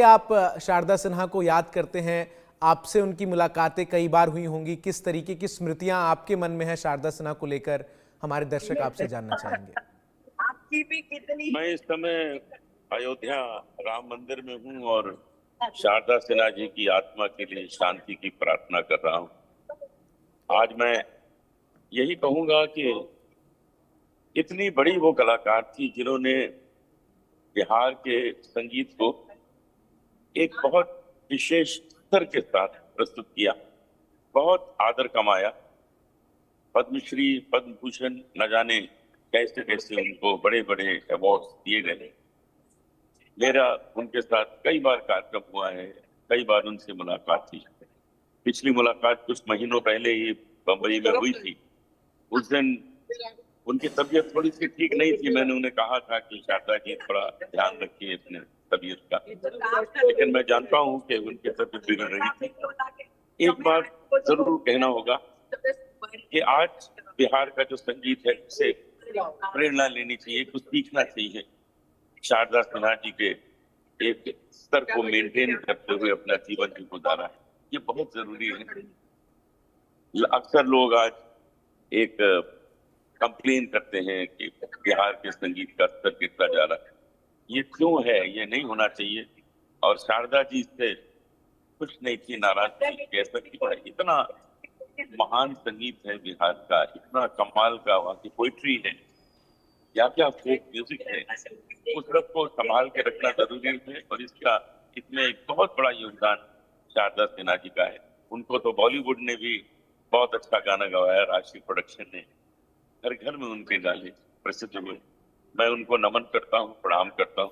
आप शारदा सिन्हा को याद करते हैं? आपसे उनकी मुलाकातें कई बार हुई होंगी। किस तरीके की स्मृतियां आपके मन में है शारदा सिन्हा को लेकर, हमारे दर्शक आपसे जानना चाहेंगे। आपकी भी कितनी। मैं इस समय अयोध्या राम मंदिर में हूँ और शारदा सिन्हा जी की आत्मा के लिए शांति की प्रार्थना कर रहा हूँ। आज मैं यही कहूंगा कि इतनी बड़ी वो कलाकार थी जिन्होंने बिहार के संगीत को एक बहुत विशेष स्तर के साथ प्रस्तुत किया, बहुत आदर कमाया। पद्मश्री, पद्म भूषण, न जाने कैसे कैसे उनको बड़े बड़े अवार्ड दिए गए। मेरा उनके साथ कई बार कार्यक्रम हुआ है, कई बार उनसे मुलाकात थी। पिछली मुलाकात कुछ महीनों पहले ही बम्बई में हुई थी। उस दिन उनकी तबीयत थोड़ी सी ठीक नहीं थी। मैंने उन्हें कहा था कि शारदा जी थोड़ा ध्यान रखिए अपने तबीयत का, लेकिन मैं जानता हूँ कि उनकी तबीयत बिगड़ रही थी। एक बात जरूर कहना होगा कि आज बिहार का जो संगीत है उसे प्रेरणा लेनी चाहिए, कुछ सीखना चाहिए। शारदा सिन्हा जी के एक स्तर को मेंटेन करते हुए अपना जीवन भी गुजारा है, ये बहुत जरूरी है। अक्सर लोग आज एक कंप्लेन करते हैं कि बिहार के संगीत का स्तर गिरता जा रहा है। ये क्यों है? ये नहीं होना चाहिए। और शारदा जी से कुछ नहीं थी, नाराज थी, कह सकती है। इतना महान संगीत है बिहार का, इतना कमाल का वहाँ की पोइट्री है, क्या क्या फोक म्यूजिक है, उस सब को संभाल के रखना जरूरी है। और इसका इसमें एक बहुत बड़ा योगदान शारदा सिन्हा जी का है। उनको तो बॉलीवुड ने भी बहुत अच्छा गाना गवाया, राष्ट्रीय प्रोडक्शन ने, हर घर में उनके गाने प्रसिद्ध हुए। मैं उनको नमन करता हूँ, प्रणाम करता हूँ।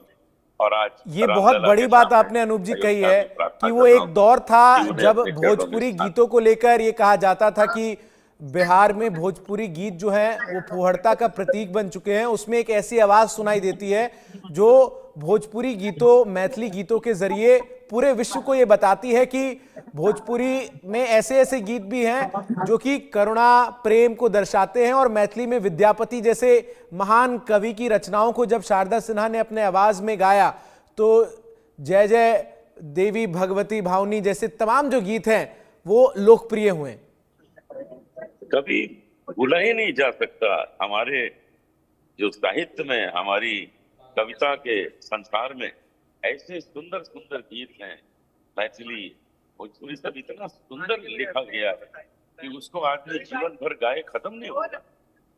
और आज ये बहुत बड़ी बात आपने अनूप जी कही है कि वो एक दौर था जब भोजपुरी गीतों को लेकर ये कहा जाता था कि बिहार में भोजपुरी गीत जो है वो फूहड़ता का प्रतीक बन चुके हैं। उसमें एक ऐसी आवाज सुनाई देती है जो भोजपुरी गीतों, मैथिली गीतों के जरिए पूरे विश्व को ये बताती है कि भोजपुरी में ऐसे ऐसे गीत भी हैं जो कि करुणा, प्रेम को दर्शाते हैं। और मैथिली में विद्यापति जैसे महान कवि की रचनाओं को जब शारदा सिन्हा ने अपने आवाज में गाया तो जय जय देवी भगवती भावनी जैसे तमाम जो गीत हैं वो लोकप्रिय हुए। कभी भूला ही नहीं जा सकता। हमारे जो साहित्य में, हमारी कविता के संसार में ऐसे सुंदर सुंदर गीत हैं। मैथिली, भोजपुरी सब इतना सुंदर लिखा गया है कि उसको आदमी जीवन भर गाए खत्म नहीं होगा।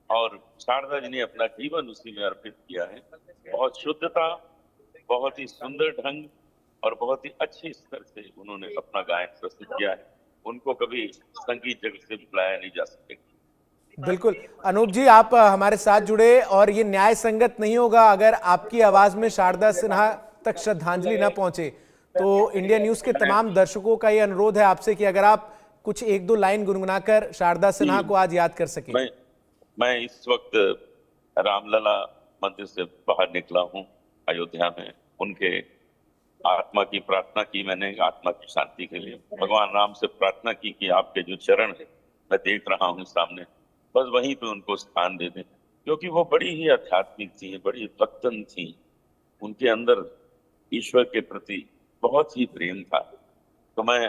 और शारदा जी ने अपना जीवन उसी में अर्पित किया है। बहुत शुद्धता, बहुत ही सुंदर ढंग और बहुत ही अच्छे स्तर से उन्होंने अपना गायन प्रस्तुत किया है। उनको कभी संगीत जगत से भुलाया नहीं जा सकेगा। बिल्कुल अनूप जी, आप हमारे साथ जुड़े और ये न्याय संगत नहीं होगा अगर आपकी आवाज में शारदा सिन्हा तक श्रद्धांजलि न पहुंचे। तो इंडिया न्यूज के तमाम दर्शकों का ये अनुरोध है आपसे कि अगर आप कुछ एक दो लाइन गुनगुनाकर शारदा सिन्हा को आज याद कर सके। मैं इस वक्त रामलला मंदिर से बाहर निकला हूँ अयोध्या में। उनके आत्मा की प्रार्थना की मैंने, आत्मा की शांति के लिए भगवान राम से प्रार्थना की कि आपके जो चरण है मैं देख रहा हूँ सामने, बस वहीं पे उनको स्थान दे दें। क्योंकि वो बड़ी ही आध्यात्मिक थी, बड़ी भक्तन थी। उनके अंदर ईश्वर के प्रति बहुत ही प्रेम था। तो मैं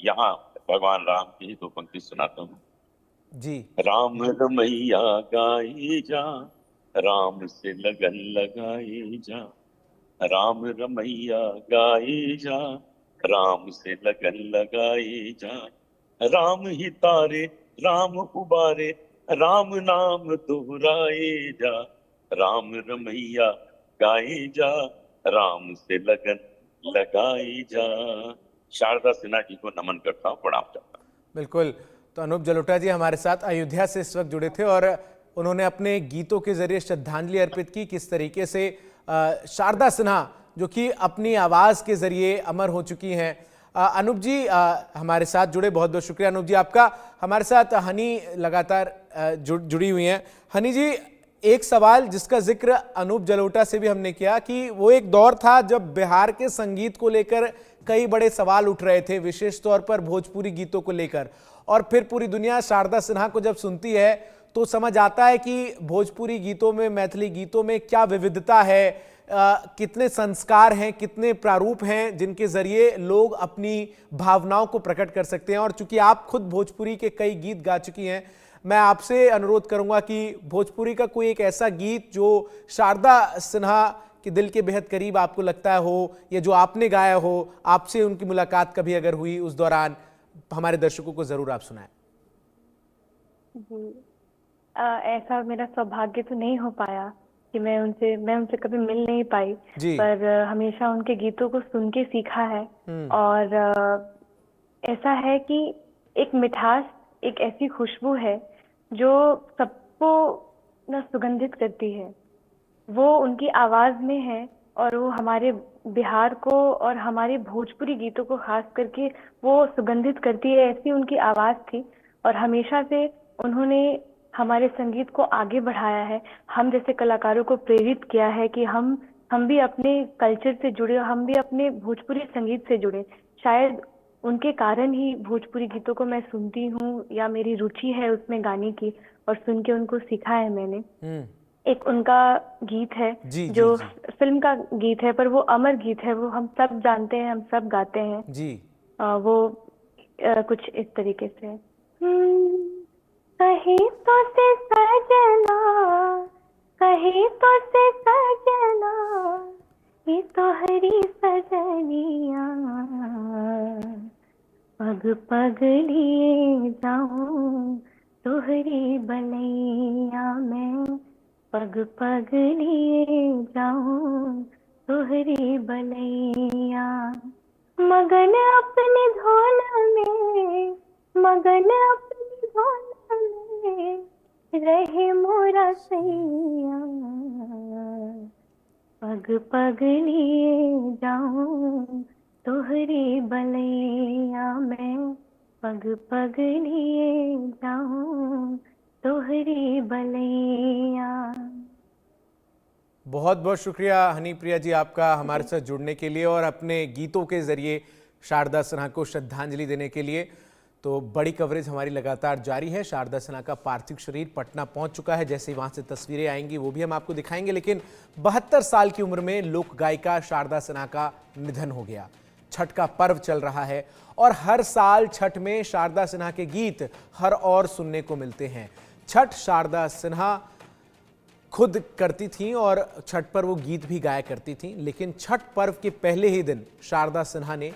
यहाँ भगवान राम की ही दो पंक्ति सुनाता हूँ जी। राम रमैया गाई जा, राम से लगन लगाई जा, राम रमैया गाई जा, राम से लगन लगाई जा, राम ही तारे राम उबारे, राम नाम दोहराए जा, राम रमैया गाई जा, राम से लगन लगाई जा। शारदा सिन्हा जी को नमन करता हूँ, प्रणाम करता हूँ। बिल्कुल। तो अनूप जलोटा जी हमारे साथ अयोध्या से इस वक्त जुड़े थे और उन्होंने अपने गीतों के जरिए श्रद्धांजलि अर्पित की। किस तरीके से शारदा सिन्हा जो कि अपनी आवाज के जरिए अमर हो चुकी हैं। अनूप जी हमारे साथ जुड़े, बहुत बहुत शुक्रिया अनूप जी आपका। हमारे साथ हनी लगातार जुड़ी हुई हैं। हनी जी, एक सवाल जिसका जिक्र अनूप जलोटा से भी हमने किया कि वो एक दौर था जब बिहार के संगीत को लेकर कई बड़े सवाल उठ रहे थे, विशेष तौर पर भोजपुरी गीतों को लेकर। और फिर पूरी दुनिया शारदा सिन्हा को जब सुनती है तो समझ आता है कि भोजपुरी गीतों में, मैथिली गीतों में क्या विविधता है, कितने संस्कार हैं, कितने प्रारूप हैं जिनके जरिए लोग अपनी भावनाओं को प्रकट कर सकते हैं। और चूंकि आप खुद भोजपुरी के कई गीत गा चुकी हैं, मैं आपसे अनुरोध करूंगा कि भोजपुरी का कोई एक ऐसा गीत जो शारदा सिन्हा के दिल के बेहद करीब आपको लगता हो, या जो आपने गाया हो, आपसे उनकी मुलाकात कभी अगर हुई उस दौरान, हमारे दर्शकों को जरूर आप सुनाएं। जी, ऐसा मेरा सौभाग्य तो नहीं हो पाया कि मैं उनसे कभी मिल नहीं पाई, जी। पर हमेशा उनके गीतों को सुन के सीखा है। और ऐसा है कि एक मिठास, एक ऐसी खुशबू है जो सबको न सुगंधित करती है। वो उनकी आवाज में है, और वो हमारे बिहार को और हमारे भोजपुरी गीतों को खास करके वो सुगंधित करती है। ऐसी उनकी आवाज थी, और हमेशा से उन्होंने हमारे संगीत को आगे बढ़ाया है, हम जैसे कलाकारों को प्रेरित किया है कि हम भी अपने कल्चर से जुड़े, हम भी अपने भोजपुरी संगीत से जुड़े। शायद उनके कारण ही भोजपुरी गीतों को मैं सुनती हूँ, या मेरी रुचि है उसमें गाने की, और सुन के उनको सीखा है मैंने। एक उनका गीत है जी, जो जी, फिल्म का गीत है, पर वो अमर गीत है, वो हम सब जानते हैं, हम सब गाते हैं जी। वो कुछ इस तरीके से। कहीं तो से सजना, कहीं तो से सजना, ये तो हरी सजनिया, पग पग लिए जाऊं तोहरी बलैया में, पग पग लिए जाऊं तोहरी बलैया। मगन अपनी धोल में, मगन अपनी धोल में, रहे मोरा सैया, पग पग लिए जाऊं तोहरी बलैया में, पग पग लिए जाऊं तोहरी बलैया। बहुत बहुत शुक्रिया हनीप्रिया जी आपका हमारे साथ जुड़ने के लिए और अपने गीतों के जरिए शारदा सिन्हा को श्रद्धांजलि देने के लिए। तो बड़ी कवरेज हमारी लगातार जारी है। शारदा सिन्हा का पार्थिव शरीर पटना पहुंच चुका है। जैसे ही वहां से तस्वीरें आएंगी वो भी हम आपको दिखाएंगे। लेकिन 72 साल की उम्र में लोक गायिका शारदा सिन्हा का निधन हो गया। छठ का पर्व चल रहा है और हर साल छठ में शारदा सिन्हा के गीत हर और सुनने को मिलते हैं। छठ शारदा सिन्हा खुद करती थीं और छठ पर वो गीत भी गाया करती थीं। लेकिन छठ पर्व के पहले ही दिन शारदा सिन्हा ने